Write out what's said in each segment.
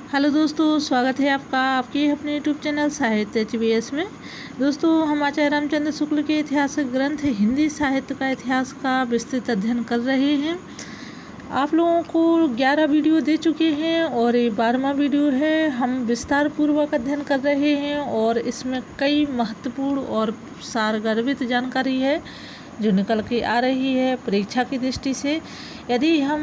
Hello दोस्तों, स्वागत है आपका आपके अपने यूट्यूब चैनल साहित्य HBS में। दोस्तों, हम आचार्य रामचंद्र शुक्ल के ऐतिहासिक ग्रंथ हिंदी साहित्य का इतिहास का विस्तृत अध्ययन कर रहे हैं। आप लोगों को 11 वीडियो दे चुके हैं और ये 12वां वीडियो है। हम विस्तार पूर्वक अध्ययन कर रहे हैं और इसमें कई महत्वपूर्ण और सारगर्भित जानकारी है जो निकल के आ रही है परीक्षा की दृष्टि से। यदि हम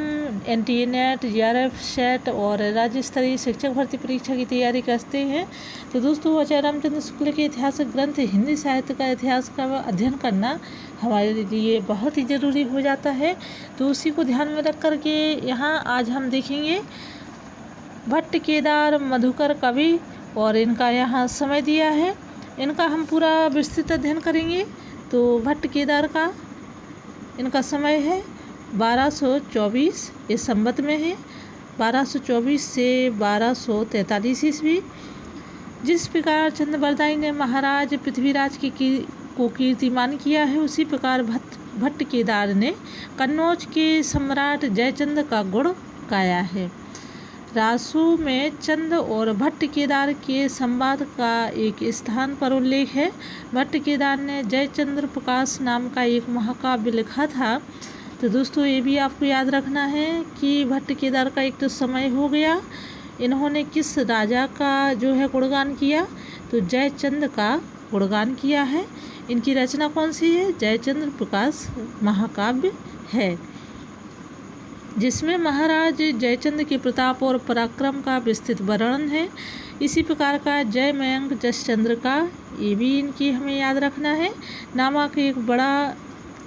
NTA NET, JRF सेट और राज्य स्तरीय शिक्षक भर्ती परीक्षा की तैयारी करते हैं तो दोस्तों आचार्य रामचंद्र शुक्ल के ऐतिहासिक ग्रंथ हिंदी साहित्य का इतिहास का अध्ययन करना हमारे लिए बहुत ही ज़रूरी हो जाता है। तो उसी को ध्यान में रख कर के यहाँ आज हम देखेंगे भट्ट केदार मधुकर कवि और इनका यहाँ समय दिया है। इनका हम पूरा विस्तृत अध्ययन करेंगे। तो भट्ट केदार का इनका समय है 1224, ये संवत में है 1224 से 1243 ईस्वी। जिस प्रकार चंद्रबरदाई ने महाराज पृथ्वीराज को कीर्तिमान किया है, उसी प्रकार भट्ट केदार ने कन्नौज के सम्राट जयचंद का गुण गाया है। रासु में चंद और भट्ट केदार के संवाद का एक स्थान पर उल्लेख है। भट्ट केदार ने जयचंद्र प्रकाश नाम का एक महाकाव्य लिखा था। तो दोस्तों, ये भी आपको याद रखना है कि भट्ट केदार का एक तो समय हो गया। इन्होंने किस राजा का जो है गुणगान किया, तो जयचंद का गुणगान किया है। इनकी रचना कौन सी है? जयचंद्र प्रकाश महाकाव्य है, जिसमें महाराज जयचंद के प्रताप और पराक्रम का विस्तृत वर्णन है। इसी प्रकार का जय मयंक जसचंद्र का, ये भी इनकी हमें याद रखना है, नामक एक बड़ा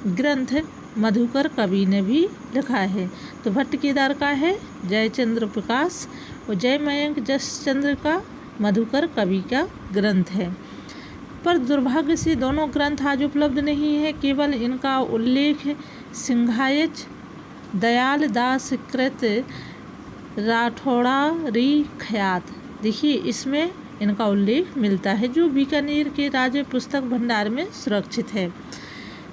ग्रंथ मधुकर कवि ने भी लिखा है। तो भट्ट केदार का है जयचंद्र प्रकाश और जय मयंक जसचंद्र का मधुकर कवि का ग्रंथ है। पर दुर्भाग्य से दोनों ग्रंथ आज उपलब्ध नहीं है। केवल इनका उल्लेख सिंघायच दयाल दास कृत राठौड़ारी ख्यात, देखिए इसमें इनका उल्लेख मिलता है, जो बीकानेर के राज्य पुस्तक भंडार में सुरक्षित है।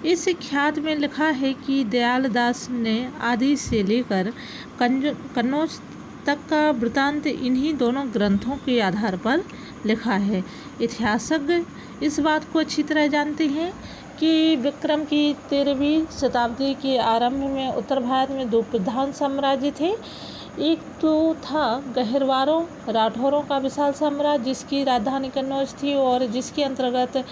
इस ख्यात में लिखा है कि दयाल दास ने आदि से लेकर कन्नौज तक का वृतांत इन्हीं दोनों ग्रंथों के आधार पर लिखा है। इतिहासज्ञ इस बात को अच्छी तरह जानते हैं कि विक्रम की 13वीं शताब्दी के आरंभ में उत्तर भारत में दो प्रधान साम्राज्य थे। एक तो था गहरवारों राठौरों का विशाल साम्राज्य, जिसकी राजधानी कन्नौज थी और जिसके अंतर्गत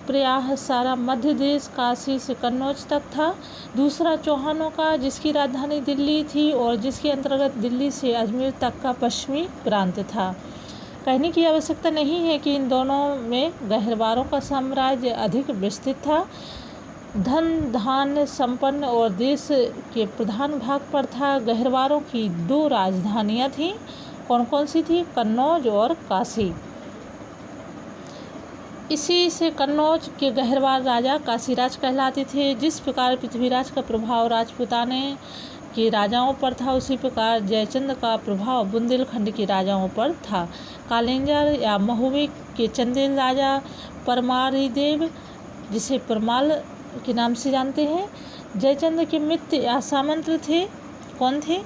प्रायः सारा मध्य देश काशी से कन्नौज तक था। दूसरा चौहानों का, जिसकी राजधानी दिल्ली थी और जिसके अंतर्गत दिल्ली से अजमेर तक का पश्चिमी प्रांत था। कहने की आवश्यकता नहीं है कि इन दोनों में गहरवारों का साम्राज्य अधिक विस्तृत था। धन धान्य संपन्न और देश के प्रधान भाग पर था। गहरवारों की दो राजधानियां थीं। कौन कौन सी थी? कन्नौज और काशी। इसी से कन्नौज के गहरवार राजा काशीराज कहलाते थे। जिस प्रकार पृथ्वीराज का प्रभाव राजपूताने के राजाओं पर था, उसी प्रकार जयचंद का प्रभाव बुंदेलखंड के राजाओं पर था। कालिंजर या महोबे के चंदेल राजा परमारिदेव, जिसे परमाल के नाम से जानते हैं, जयचंद के मित्र या सामंत थे। कौन थे?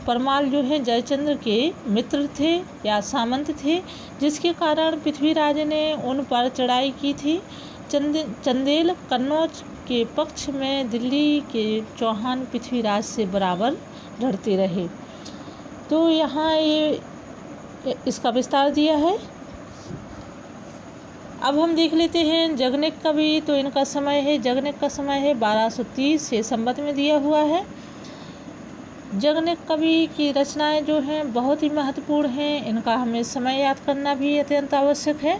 परमाल जो है जयचंद्र के मित्र थे या सामंत थे, जिसके कारण पृथ्वीराज ने उन पर चढ़ाई की थी। चंदेल कन्नौज के पक्ष में दिल्ली के चौहान पृथ्वीराज से बराबर लड़ते रहे। तो यहाँ ये इसका विस्तार दिया है। अब हम देख लेते हैं जगनेक कवि। तो इनका समय है, जगनेक का समय है 1230 से संवत में दिया हुआ है। जगनेक कवि की रचनाएं जो हैं बहुत ही महत्वपूर्ण हैं। इनका हमें समय याद करना भी अत्यंत आवश्यक है।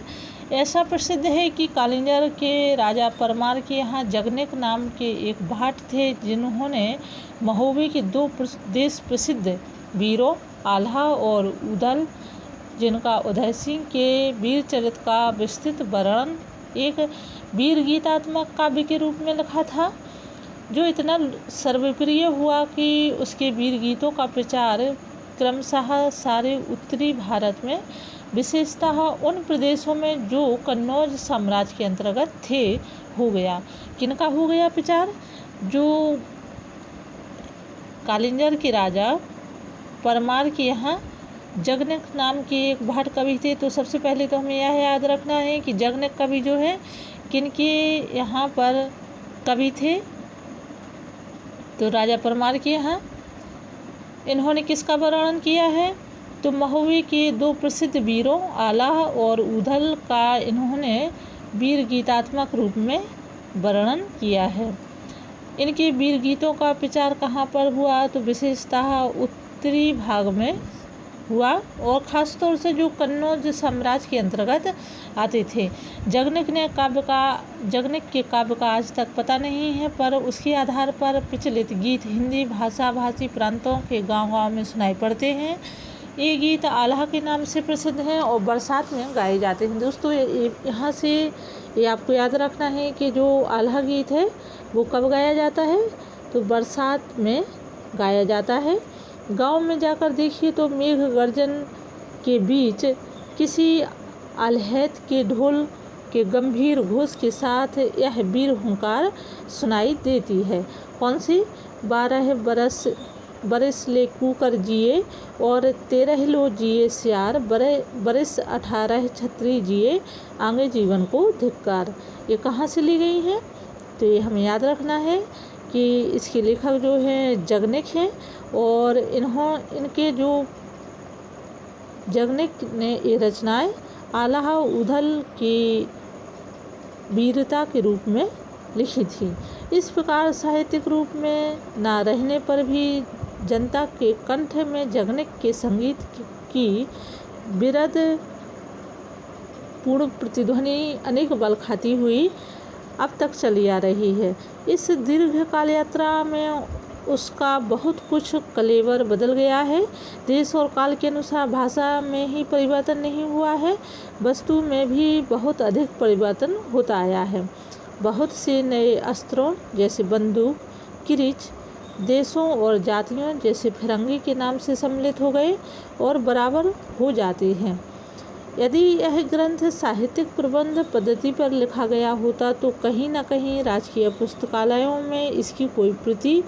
ऐसा प्रसिद्ध है कि कालिंजर के राजा परमार के यहाँ जगनेक नाम के एक भाट थे, जिन्होंने महोबे के दो देश प्रसिद्ध वीरों आल्हा और उदल, जिनका उदय सिंह के वीर चरित्र का विस्तृत वर्णन एक वीर गीतात्मक काव्य के रूप में लिखा था, जो इतना सर्वप्रिय हुआ कि उसके वीर गीतों का प्रचार क्रमशः सारे उत्तरी भारत में, विशेषतः उन प्रदेशों में जो कन्नौज साम्राज्य के अंतर्गत थे, हो गया। किनका हो गया प्रचार? जो कालिंजर के राजा परमार के यहाँ जगनिक नाम के एक भाट कवि थे। तो सबसे पहले तो हमें यह याद रखना है कि जगनिक कवि जो है किनके यहाँ पर कवि थे, तो राजा परमार के यहाँ। इन्होंने किसका वर्णन किया है, तो महुए के दो प्रसिद्ध वीरों आल्हा और ऊधल का इन्होंने वीर गीतात्मक रूप में वर्णन किया है। इनके वीर गीतों का प्रचार कहाँ पर हुआ, तो विशेषतः उत्तरी भाग में हुआ और ख़ासतौर से जो कन्नौज साम्राज्य के अंतर्गत आते थे। जगनिक के काव्य का आज तक पता नहीं है, पर उसके आधार पर प्रचलित गीत हिंदी भाषा भाषी प्रांतों के गांव-गांव में सुनाई पड़ते हैं। ये गीत आल्हा के नाम से प्रसिद्ध हैं और बरसात में गाए जाते हैं। दोस्तों यहाँ से ये आपको याद रखना है कि जो आल्हा गीत है वो कब गाया जाता है, तो बरसात में गाया जाता है। गांव में जाकर देखिए तो मेघ गर्जन के बीच किसी आल्हैत के ढोल के गंभीर घोष के साथ यह वीर हुंकार सुनाई देती है। कौन सी, 12 बरस ले कूकर जिए और 13 लो जिए सियार, बरस 18 छत्री जिए, आगे जीवन को धिक्कार। ये कहाँ से ली गई है, तो ये हमें याद रखना है कि इसके लेखक जो हैं जगनिक हैं और इनके जो जगनिक ने ये रचनाएं आल्हा ऊधल की वीरता के रूप में लिखी थी। इस प्रकार साहित्यिक रूप में ना रहने पर भी जनता के कंठ में जगनिक के संगीत की विरद पूर्ण प्रतिध्वनि अनेक बल खाती हुई अब तक चली आ रही है। इस दीर्घ काल यात्रा में उसका बहुत कुछ कलेवर बदल गया है। देश और काल के अनुसार भाषा में ही परिवर्तन नहीं हुआ है, वस्तु में भी बहुत अधिक परिवर्तन होता आया है। बहुत से नए अस्त्रों जैसे बंदूक, किरिच, देशों और जातियों जैसे फिरंगी के नाम से सम्मिलित हो गए और बराबर हो जाते हैं। यदि यह ग्रंथ साहित्यिक प्रबंध पद्धति पर लिखा गया होता तो कहीं न कहीं राजकीय पुस्तकालयों में इसकी कोई प्रति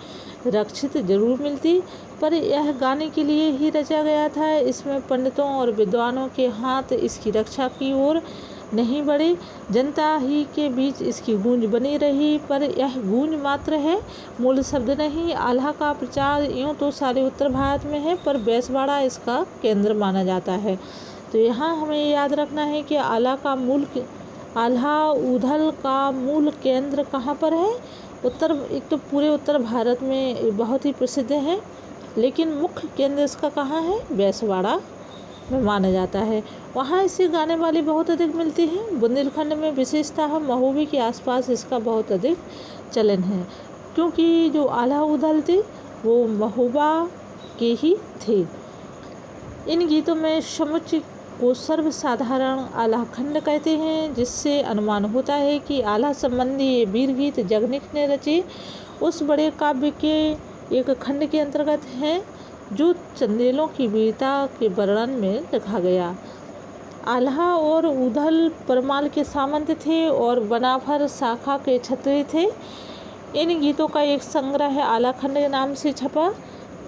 रक्षित जरूर मिलती, पर यह गाने के लिए ही रचा गया था। इसमें पंडितों और विद्वानों के हाथ इसकी रक्षा की ओर नहीं बढ़े, जनता ही के बीच इसकी गूंज बनी रही, पर यह गूंज मात्र है, मूल शब्द नहीं। आल्हा का प्रचार यूँ तो सारे उत्तर भारत में है, पर बेसवाड़ा इसका केंद्र माना जाता है। तो यहाँ हमें याद रखना है कि आल्हा ऊधल का मूल केंद्र कहाँ पर है, एक तो पूरे उत्तर भारत में बहुत ही प्रसिद्ध है, लेकिन मुख्य केंद्र इसका कहाँ है, बेसवाड़ा में माना जाता है। वहाँ इसे गाने वाली बहुत अधिक मिलती हैं। बुंदेलखंड में विशेषतः महोबी के आसपास इसका बहुत अधिक चलन है, क्योंकि जो आल्हा ऊधल थे वो महोबा के ही थे। इन गीतों में समुच्चय को सर्वसाधारण आल्हा खंड कहते हैं, जिससे अनुमान होता है कि आल्हा संबंधी ये वीर गीत जगनिक ने रचे उस बड़े काव्य के एक खंड के अंतर्गत हैं जो चंदेलों की वीरता के वर्णन में लिखा गया। आल्हा और ऊधल परमाल के सामंत थे और बनाफर शाखा के क्षत्रिय थे। इन गीतों का एक संग्रह आल्हा खंड के नाम से छपा,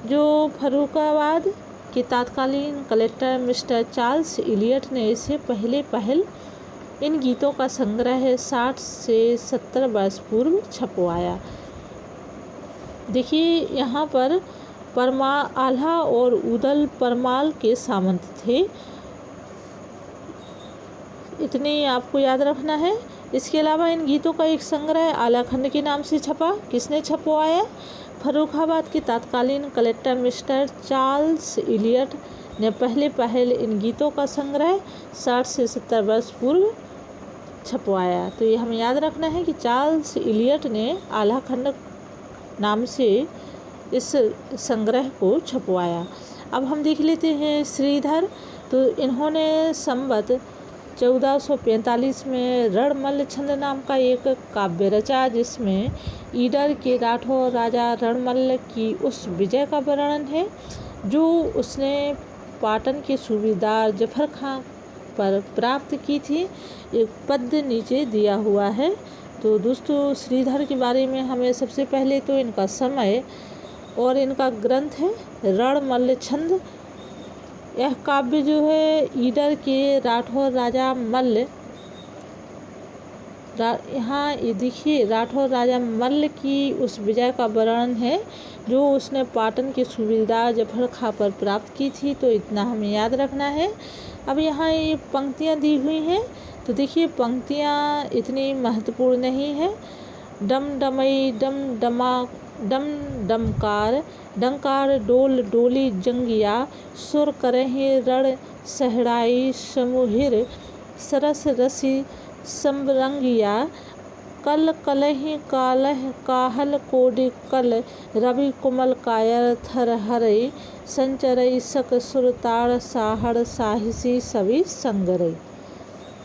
जो फर्रुखाबाद के तत्कालीन कलेक्टर मिस्टर चार्ल्स इलियट ने इसे पहल इन गीतों का संग्रह 60 से 70 वर्ष पूर्व छपवाया। देखिए यहाँ पर आल्हा और ऊधल परमाल के सामंत थे, इतने आपको याद रखना है। इसके अलावा इन गीतों का एक संग्रह आल्हा खंड के नाम से छपा। किसने छपवाया? फर्रुखाबाद के तत्कालीन कलेक्टर मिस्टर चार्ल्स इलियट ने पहल इन गीतों का संग्रह 60 से 70 वर्ष पूर्व छपवाया। तो ये हमें याद रखना है कि चार्ल्स इलियट ने आल्हा खंड नाम से इस संग्रह को छपवाया। अब हम देख लेते हैं श्रीधर। तो इन्होंने संवत 1445 में रणमल्ल छंद नाम का एक काव्य रचा, जिसमें ईडर के राठौर राजा रणमल्ल की उस विजय का वर्णन है जो उसने पाटन के सूबेदार जफर खां पर प्राप्त की थी। एक पद्य नीचे दिया हुआ है। तो दोस्तों श्रीधर के बारे में हमें सबसे पहले तो इनका समय और इनका ग्रंथ है रणमल्ल छंद। यह काव्य जो है ईडर के राठौर राजा मल्ल, यहाँ ये देखिए राठौर राजा मल्ल की उस विजय का वर्णन है जो उसने पाटन के सूबेदार जफर खां पर प्राप्त की थी। तो इतना हमें याद रखना है। अब यहाँ ये पंक्तियाँ दी हुई हैं, तो देखिए पंक्तियाँ इतनी महत्वपूर्ण नहीं है। डम डमई डम डमा डम डमकार डंकार डोल डोली जंगिया सुर करहि रण सहड़ाई समुहिर सरस रसी संबरंगिया कल कलहि कालह काहल कोडि कल रवि कुमल कायर थर हरई संचरई सक सुरताड़ साहड़ साहिसी सभी संगरई।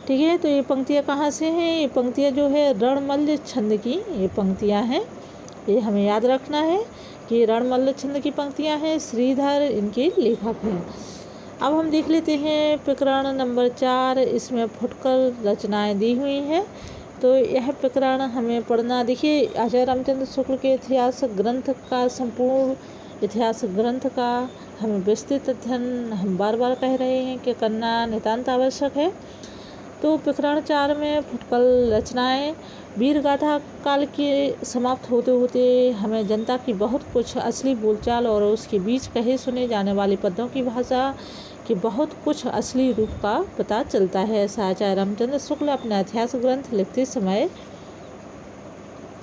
ठीक है, तो ये पंक्तियाँ कहाँ से हैं? ये पंक्तियाँ जो है रणमल्ल छंद की ये पंक्तियाँ हैं। ये हमें याद रखना है कि रणमल्ल छंद की पंक्तियाँ हैं। श्रीधर इनके लेखक हैं। अब हम देख लेते हैं प्रकरण नंबर 4। इसमें फुटकर रचनाएं दी हुई हैं। तो यह प्रकरण हमें पढ़ना, देखिए आचार्य रामचंद्र शुक्ल के इतिहास ग्रंथ का, संपूर्ण इतिहास ग्रंथ का हमें विस्तृत अध्ययन हम बार बार कह रहे हैं कि करना नितांत आवश्यक है। तो प्रकरण 4 में फुटकर रचनाएं, वीर गाथा काल के समाप्त होते होते हमें जनता की बहुत कुछ असली बोलचाल और उसके बीच कहे सुने जाने वाले पदों की भाषा कि बहुत कुछ असली रूप का पता चलता है। ऐसा आचार्य रामचंद्र शुक्ल अपना इतिहास ग्रंथ लिखते समय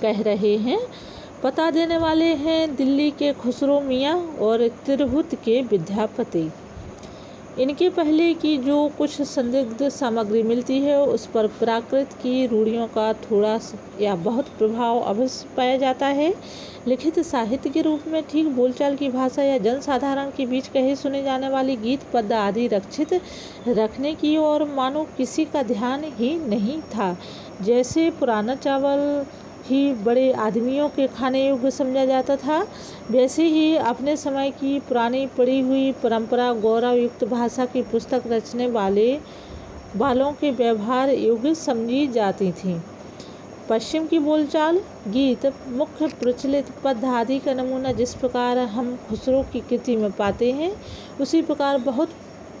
कह रहे हैं। पता देने वाले हैं दिल्ली के खुसरो मियाँ और तिरहुत के विद्यापति। इनके पहले की जो कुछ संदिग्ध सामग्री मिलती है उस पर प्राकृत की रूढ़ियों का थोड़ा या बहुत प्रभाव अवश्य पाया जाता है। लिखित साहित्य के रूप में ठीक बोलचाल की भाषा या जनसाधारण के बीच कहे सुने जाने वाली गीत पद आदि रक्षित रखने की ओर मानो किसी का ध्यान ही नहीं था। जैसे पुराना चावल ही बड़े आदमियों के खाने योग्य समझा जाता था, वैसे ही अपने समय की पुरानी पड़ी हुई परंपरा गौरव युक्त भाषा की पुस्तक रचने वालों के व्यवहार योग्य समझी जाती थी। पश्चिम की बोलचाल, गीत, मुख्य प्रचलित पद आदि का नमूना जिस प्रकार हम खुसरो की कृति में पाते हैं, उसी प्रकार बहुत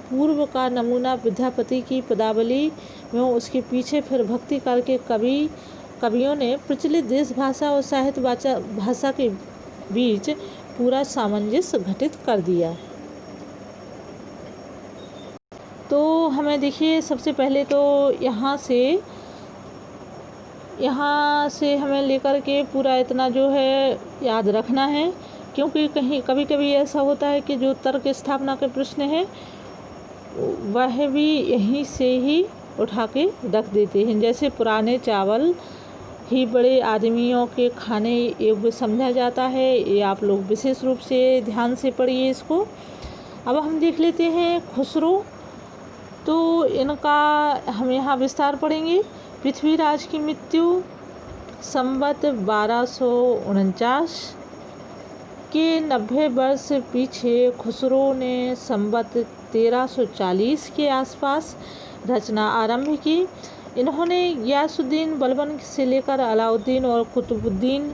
पूर्व का नमूना विद्यापति की पदावली में उसके पीछे फिर भक्ति काल के कवियों ने प्रचलित देश भाषा और साहित्य भाषा के बीच पूरा सामंजस्य घटित कर दिया। तो हमें देखिए सबसे पहले तो यहाँ से हमें लेकर के पूरा इतना जो है याद रखना है, क्योंकि कभी कभी ऐसा होता है कि जो तर्क स्थापना के प्रश्न है वह भी यहीं से ही उठा के रख देते हैं। जैसे पुराने चावल ही बड़े आदमियों के खाने योग्य समझा जाता है, ये आप लोग विशेष रूप से ध्यान से पढ़िए इसको। अब हम देख लेते हैं खुसरो, तो इनका हम यहाँ विस्तार पढ़ेंगे। पृथ्वीराज की मृत्यु संवत 1249 के 90 वर्ष पीछे खुसरो ने संवत 1340 के आसपास रचना आरंभ की। इन्होंने गियासुद्दीन बलबन से लेकर अलाउद्दीन और कुतुबुद्दीन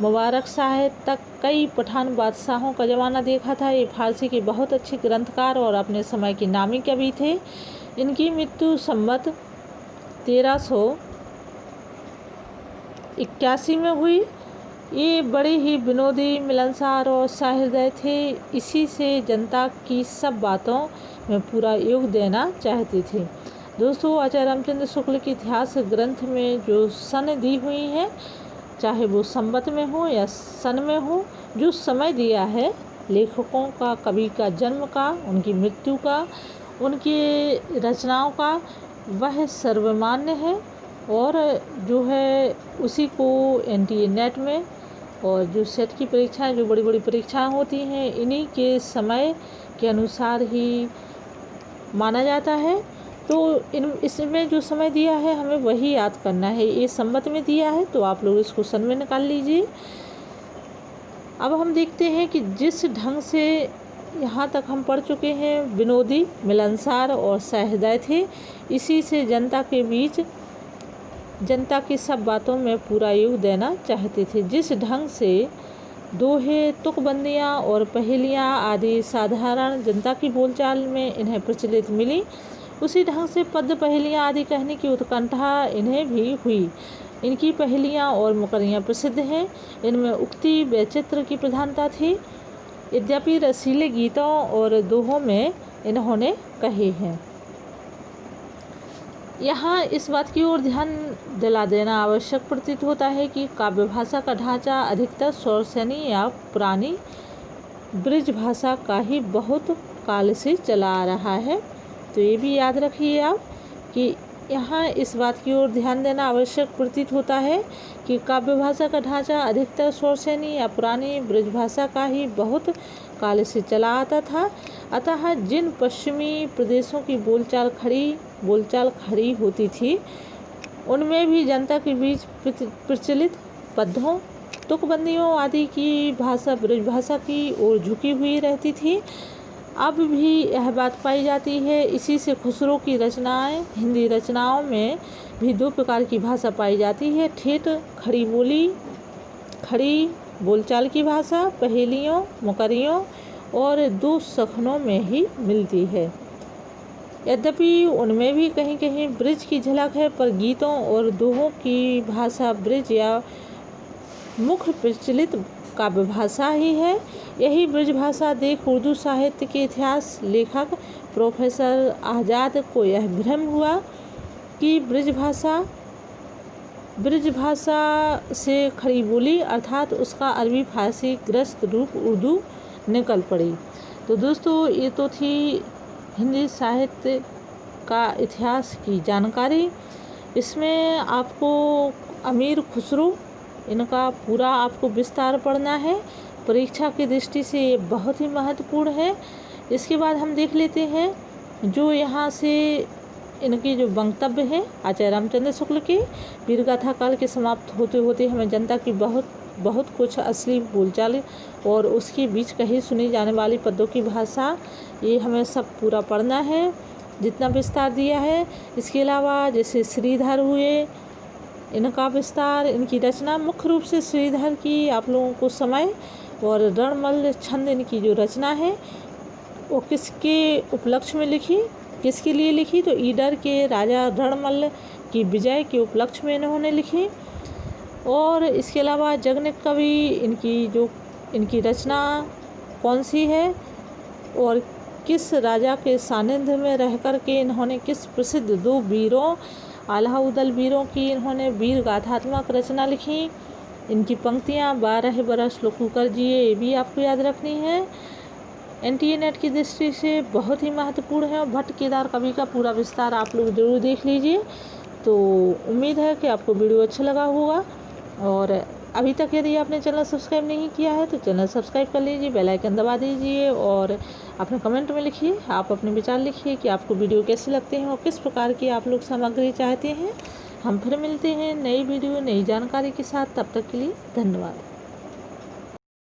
मुबारक शाह तक कई पठान बादशाहों का ज़माना देखा था। ये फारसी के बहुत अच्छे ग्रंथकार और अपने समय के नामी कवि थे। इनकी मृत्यु संवत 1381 में हुई। ये बड़े ही विनोदी, मिलनसार और सहृदय थे। इसी से जनता की सब बातों में पूरा योग देना चाहते थे। दोस्तों, आचार्य रामचंद्र शुक्ल के इतिहास ग्रंथ में जो सन दी हुई हैं, चाहे वो संवत में हो या सन में हो, जो समय दिया है लेखकों का, कवि का जन्म का, उनकी मृत्यु का, उनकी रचनाओं का, वह सर्वमान्य है। और जो है उसी को NTA नेट में और जो सेट की परीक्षाएं, जो बड़ी बड़ी परीक्षाएं होती हैं, इन्हीं के समय के अनुसार ही माना जाता है। तो इसमें जो समय दिया है हमें वही याद करना है। ये संवत में दिया है तो आप लोग इसको सन में निकाल लीजिए। अब हम देखते हैं कि जिस ढंग से यहाँ तक हम पढ़ चुके हैं, विनोदी, मिलनसार और सहृदय थे। इसी से जनता के बीच जनता की सब बातों में पूरा योग देना चाहते थे। जिस ढंग से दोहे, तुकबंदियाँ और पहेलियाँ आदि साधारण जनता की बोलचाल में इन्हें प्रचलित मिली। उसी ढंग से पद्य पहेलियाँ आदि कहने की उत्कंठा इन्हें भी हुई। इनकी पहेलियाँ और मुकरियाँ प्रसिद्ध हैं। इनमें उक्ति व चित्र की प्रधानता थी। यद्यपि रसीले गीतों और दोहों में इन्होंने कहे हैं। यहाँ इस बात की ओर ध्यान दिला देना आवश्यक प्रतीत होता है कि काव्य भाषा का ढांचा अधिकतर शौरसेनी या पुरानी ब्रज भाषा का ही बहुत काल से चला आ रहा है। तो ये भी याद रखिए आप कि यहाँ इस बात की ओर ध्यान देना आवश्यक प्रतीत होता है कि काव्य भाषा का ढांचा अधिकतर शौरसेनी या पुरानी ब्रज भाषा का ही बहुत काल से चला आता था। अतः जिन पश्चिमी प्रदेशों की बोलचाल खड़ी होती थी, उनमें भी जनता के बीच प्रचलित पद्यों, तुकबंदियों आदि की भाषा ब्रज भाषा की ओर झुकी हुई रहती थी। अब भी यह बात पाई जाती है। इसी से खुसरो की रचनाएं, हिंदी रचनाओं में भी दो प्रकार की भाषा पाई जाती है। ठेठ खड़ी बोलचाल की भाषा पहेलियों, मुकरियों और दो सखनों में ही मिलती है। यद्यपि उनमें भी कहीं कहीं ब्रज की झलक है, पर गीतों और दोहों की भाषा ब्रज या मुख्य प्रचलित काव्य भाषा ही है। यही ब्रज भाषा देख उर्दू साहित्य के इतिहास लेखक प्रोफेसर आज़ाद को यह भ्रम हुआ कि ब्रज भाषा से खड़ी बोली अर्थात उसका अरबी फारसी ग्रस्त रूप उर्दू निकल पड़ी। तो दोस्तों, ये तो थी हिंदी साहित्य का इतिहास की जानकारी। इसमें आपको अमीर खुसरो इनका पूरा आपको विस्तार पढ़ना है। परीक्षा की दृष्टि से ये बहुत ही महत्वपूर्ण है। इसके बाद हम देख लेते हैं जो यहाँ से इनकी जो वक्तव्य है आचार्य रामचंद्र शुक्ल के वीरगाथा काल के समाप्त होते होते हमें जनता की बहुत कुछ असली बोलचाल और उसके बीच कही सुनी जाने वाली पदों की भाषा, ये हमें सब पूरा पढ़ना है जितना विस्तार दिया है। इसके अलावा जैसे श्रीधर हुए, इनका विस्तार, इनकी रचना मुख्य रूप से श्रीधर की आप लोगों को समय और रणमल्ल छंद इनकी जो रचना है वो किसके उपलक्ष्य में लिखी, किसके लिए लिखी, तो ईडर के राजा रणमल्ल की विजय के उपलक्ष्य में इन्होंने लिखी। और इसके अलावा जगनिक कवि इनकी रचना कौन सी है और किस राजा के सानिध्य में रह कर के इन्होंने किस प्रसिद्ध दो वीरों अलाउद्दीन वीरों की इन्होंने वीर गाथात्मक रचना लिखी। इनकी पंक्तियाँ 12 बरस लोकू कर जिए, ये भी आपको याद रखनी है। NTA नेट की दृष्टि से बहुत ही महत्वपूर्ण है और भट्ट केदार कवि का पूरा विस्तार आप लोग जरूर देख लीजिए। तो उम्मीद है कि आपको वीडियो अच्छा लगा होगा। और अभी तक यदि आपने चैनल सब्सक्राइब नहीं किया है तो चैनल सब्सक्राइब कर लीजिए, बेल आइकन दबा दीजिए और अपने कमेंट में लिखिए, आप अपने विचार लिखिए कि आपको वीडियो कैसे लगते हैं और किस प्रकार की आप लोग सामग्री चाहते हैं। हम फिर मिलते हैं नई वीडियो नई जानकारी के साथ। तब तक के लिए धन्यवाद।